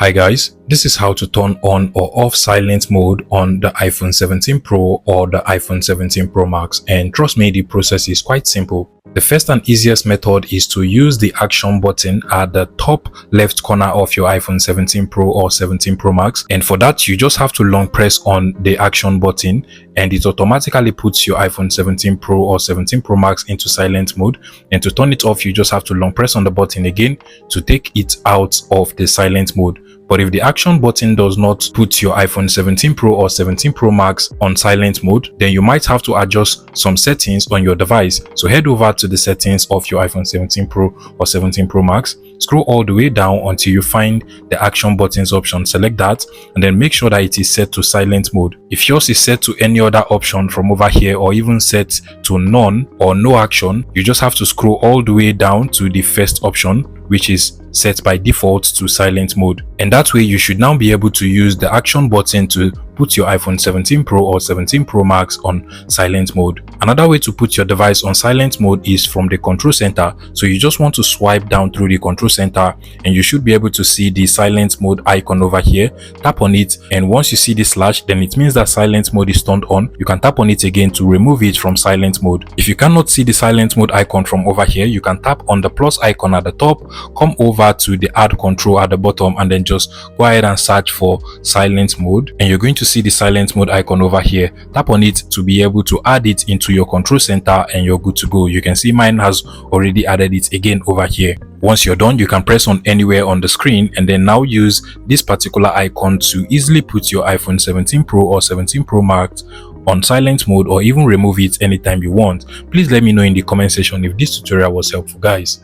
Hi guys, this is how to turn on or off silent mode on the iPhone 17 Pro or the iPhone 17 Pro Max, and trust me, the process is quite simple. The first and easiest method is to use the action button at the top left corner of your iPhone 17 Pro or 17 Pro Max, and for that you just have to long press on the action button and it automatically puts your iPhone 17 Pro or 17 Pro Max into silent mode. And to turn it off, you just have to long press on the button again to take it out of the silent mode. But if the action button does not put your iPhone 17 Pro or 17 Pro Max on silent mode, then you might have to adjust some settings on your device. So head over to the settings of your iPhone 17 Pro or 17 Pro Max, scroll all the way down until you find the action buttons option, select that, and then make sure that it is set to silent mode. If yours is set to any other option from over here or even set to none or no action, you just have to scroll all the way down to the first option, which is set by default to silent mode. And that way you should now be able to use the action button to put your iPhone 17 Pro or 17 Pro Max on silent mode. Another way to put your device on silent mode is from the control center. So you just want to swipe down through the control center and you should be able to see the silent mode icon over here. Tap on it, and once you see the slash, then it means that silent mode is turned on. You can tap on it again to remove it from silent mode. If you cannot see the silent mode icon from over here, you can tap on the plus icon at the top, come over to the add control at the bottom, and then just go ahead and search for silent mode, and you're going to see the silent mode icon over here. Tap on it to be able to add it into your control center and you're good to go. You can see mine has already added it again over here. Once you're done, you can press on anywhere on the screen and then now use this particular icon to easily put your iPhone 17 Pro or 17 Pro Max on silent mode or even remove it anytime you want. Please let me know in the comment section if this tutorial was helpful, guys.